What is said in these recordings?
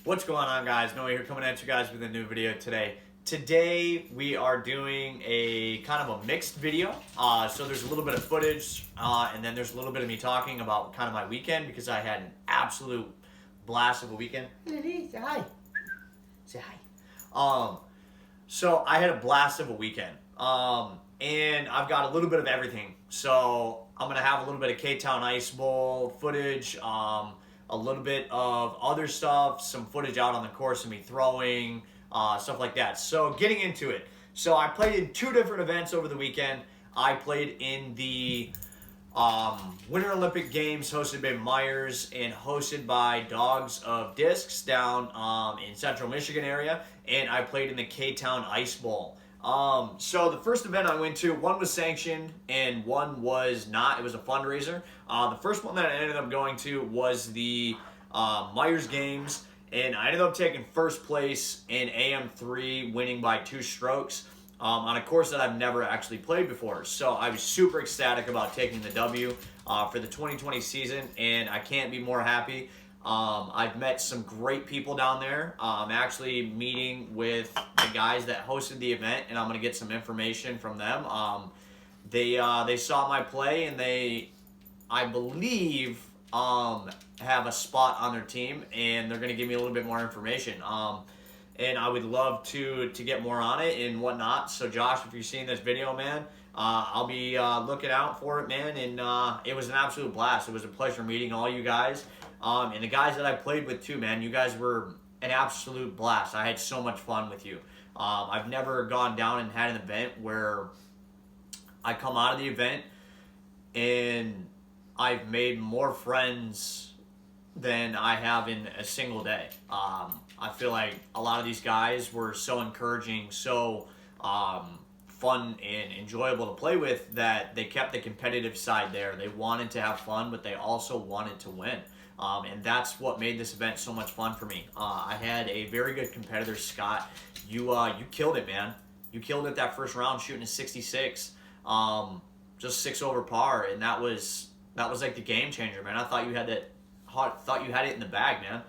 What's going on, guys? Noah here, coming at you guys with a new video today. Today we are doing a kind of a mixed video. So there's a little bit of footage and then there's a little bit of me talking about kind of my weekend because I had an absolute blast of a weekend. Say hi. Say hi. So I had a blast of a weekend. And I've got a little bit of everything. So I'm gonna have a little bit of K-Town Ice Bowl footage, a little bit of other stuff, some footage out on the course of me throwing, stuff like that. So getting into it. So I played in two different events over the weekend. I played in the Winter Olympic Games hosted by Myers and hosted by Dogs of Discs down in Central Michigan area. And I played in the K-Town Ice Bowl. So the first event I went to, one was sanctioned and one was not. It was a fundraiser. The first one that I ended up going to was the Myers Games, and I ended up taking first place in AM3, winning by 2 strokes on a course that I've never actually played before. So I was super ecstatic about taking the W for the 2020 season, and I can't be more happy. I've met some great people down there. I'm actually meeting with the guys that hosted the event, and I'm going to get some information from them. They saw my play, and they, I believe, have a spot on their team, and they're going to give me a little bit more information. And I would love to get more on it and whatnot. So Josh, if you're seeing this video, man, I'll be looking out for it, man. And it was an absolute blast. It was a pleasure meeting all you guys. And the guys that I played with too, man, you guys were an absolute blast. I had so much fun with you. I've never gone down and had an event where I come out of the event and I've made more friends than I have in a single day. I feel like a lot of these guys were so encouraging, so fun and enjoyable to play with that they kept the competitive side there. They wanted to have fun, but they also wanted to win. And that's what made this event so much fun for me. I had a very good competitor, Scott. You killed it, man. You killed it that first round, shooting a 66, just 6 over par, and that was like the game changer, man. I thought you had it in the bag, man.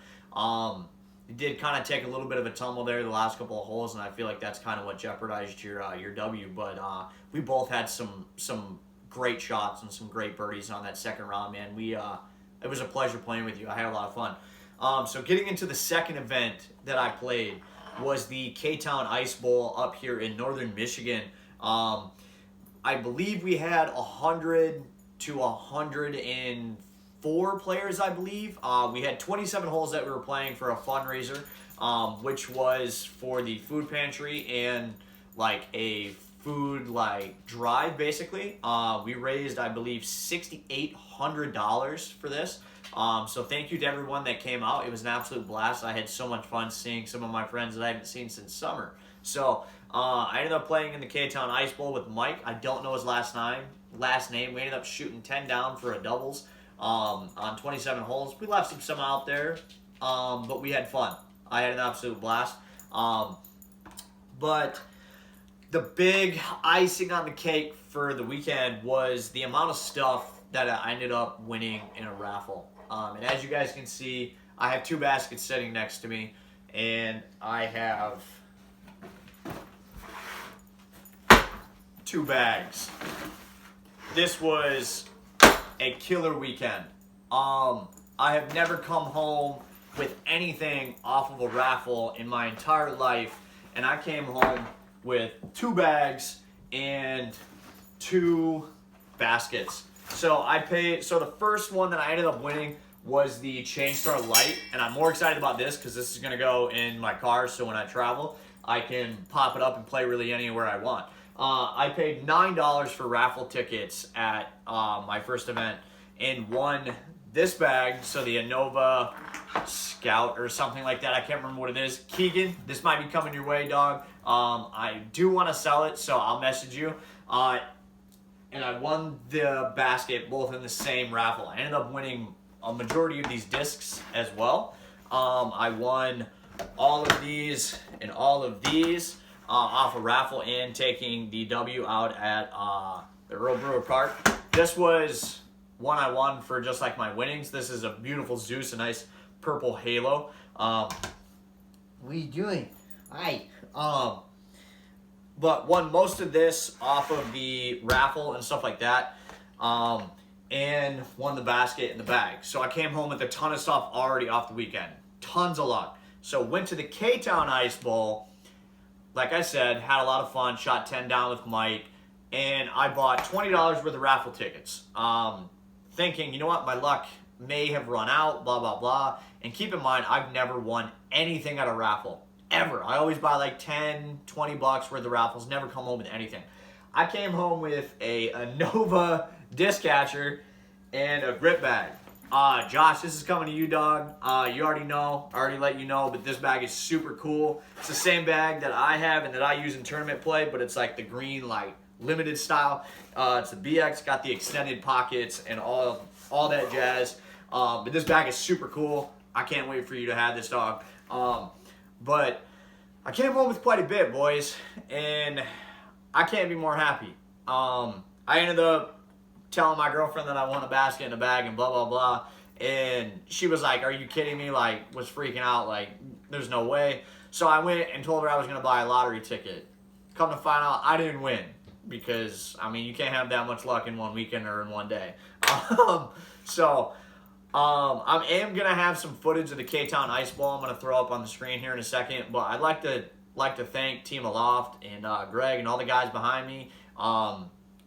You did kind of take a little bit of a tumble there the last couple of holes, and I feel like that's kind of what jeopardized your W. But we both had some great shots and some great birdies on that second round, man. It was a pleasure playing with you. I had a lot of fun. So getting into the second event that I played was the K-Town Ice Bowl up here in northern Michigan. I believe we had 100 to 104 players, I believe. We had 27 holes that we were playing for a fundraiser, which was for the food pantry and like a food drive, basically. We raised, I believe, $6,800 for this. So thank you to everyone that came out. It was an absolute blast. I had so much fun seeing some of my friends that I haven't seen since summer. So I ended up playing in the K-Town Ice Bowl with Mike. I don't know his last name. We ended up shooting 10 down for a doubles on 27 holes. We left some out there, but we had fun. I had an absolute blast. But the big icing on the cake for the weekend was the amount of stuff that I ended up winning in a raffle. And as you guys can see, I have 2 baskets sitting next to me, and I have 2 bags. This was a killer weekend. I have never come home with anything off of a raffle in my entire life, and I came home with 2 bags and 2 baskets. So the first one that I ended up winning was the Chainstar Lite, and I'm more excited about this because this is going to go in my car, so when I travel, I can pop it up and play really anywhere I want. I paid $9 for raffle tickets at my first event and won this bag, so the Innova Scout or something like that. I can't remember what it is. Keegan, this might be coming your way, dog. I do want to sell it, so I'll message you. And I won the basket both in the same raffle. I ended up winning a majority of these discs as well. I won all of these and all of these off a raffle and taking the W out at the Earl Brewer Park. This was one I won for just like my winnings. This is a beautiful Zeus, a nice purple halo. What are you doing? Hi. But won most of this off of the raffle and stuff like that. And won the basket and the bag. So I came home with a ton of stuff already off the weekend. Tons of luck. So went to the K-Town Ice Bowl. Like I said, had a lot of fun. Shot 10 down with Mike. And I bought $20 worth of raffle tickets. Thinking, you know what, my luck may have run out, blah, blah, blah. And keep in mind, I've never won anything at a raffle. Ever. I always buy like 10, 20 bucks worth of raffles. Never come home with anything. I came home with a Nova disc catcher and a grip bag. Josh, this is coming to you, dog. You already know. I already let you know, but this bag is super cool. It's the same bag that I have and that I use in tournament play, but it's like the green, like, limited style. It's the BX, got the extended pockets and all that jazz. But this bag is super cool. I can't wait for you to have this, dog. But I came home with quite a bit, boys, and I can't be more happy. I ended up telling my girlfriend that I won a basket and a bag and blah, blah, blah. And she was like, are you kidding me? Like, was freaking out. Like, there's no way. So I went and told her I was going to buy a lottery ticket. Come to find out, I didn't win. Because, I mean, you can't have that much luck in one weekend or in one day. I am going to have some footage of the K-Town Ice Bowl I'm going to throw up on the screen here in a second. But I'd like to thank Team Aloft and Greg and all the guys behind me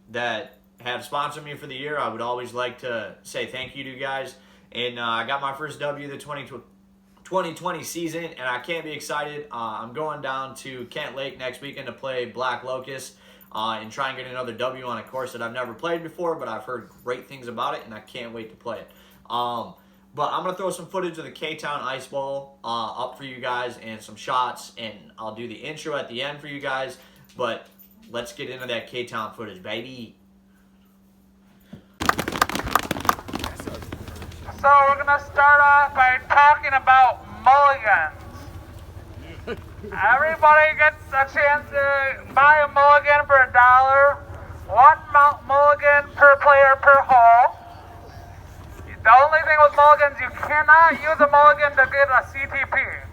that have sponsored me for the year. I would always like to say thank you to you guys. And I got my first W of the 2020 season, and I can't be excited. I'm going down to Kent Lake next weekend to play Black Locust and try and get another W on a course that I've never played before, but I've heard great things about it, and I can't wait to play it. But I'm going to throw some footage of the K-Town Ice Bowl up for you guys and some shots, and I'll do the intro at the end for you guys. But let's get into that K-Town footage, baby. So we're going to start off by talking about mulligans. Everybody gets a chance to buy a mulligan for $1. One mulligan per player per hole. The only thing with mulligans, you cannot use a mulligan to get a CTP.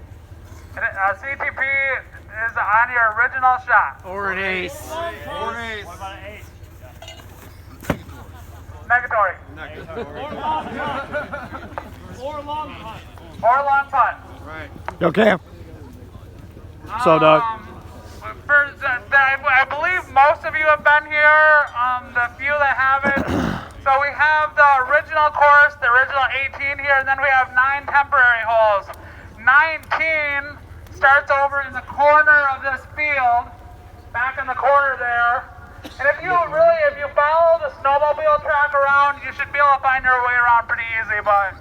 A CTP is on your original shot. Or an ace. What about an ace? Negatory. Or long punt. Or long putt. Right. Okay. So, Doug. I believe most of you have been here, the few that haven't. So we have the original course, the original 18 here, and then we have 9 temporary holes. 19 starts over in the corner of this field, back in the corner there. And if you follow the snowmobile track around, you should be able to find your way around pretty easy, but...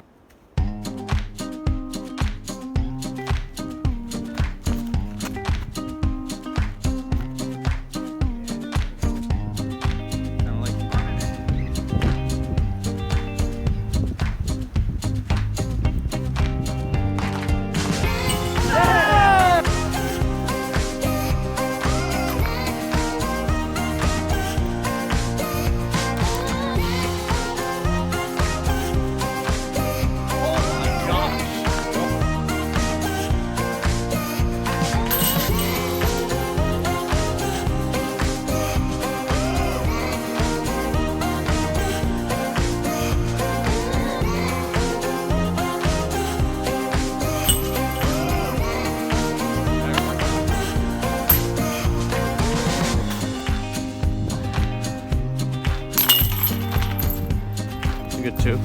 You get 2.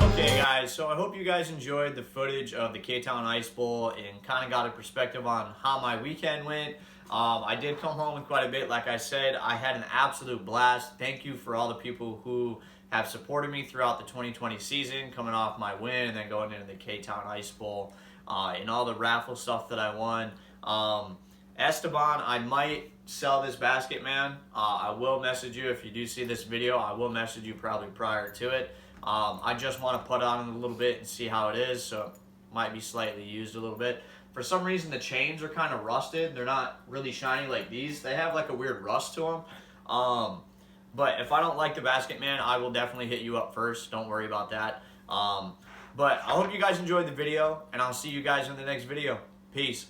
Okay, guys, so I hope you guys enjoyed the footage of the K-Town Ice Bowl and kind of got a perspective on how my weekend went. I did come home with quite a bit. Like I said, I had an absolute blast. Thank you for all the people who have supported me throughout the 2020 season, coming off my win and then going into the K-Town Ice Bowl and all the raffle stuff that I won. Esteban, I might sell this basket, man. I will message you if you do see this video. I will message you probably prior to it. I just want to put on it a little bit and see how it is, so it might be slightly used a little bit. For some reason, the chains are kind of rusted. They're not really shiny like these. They have like a weird rust to them. But if I don't like the basket, man, I will definitely hit you up first. Don't worry about that. But I hope you guys enjoyed the video, and I'll see you guys in the next video. Peace.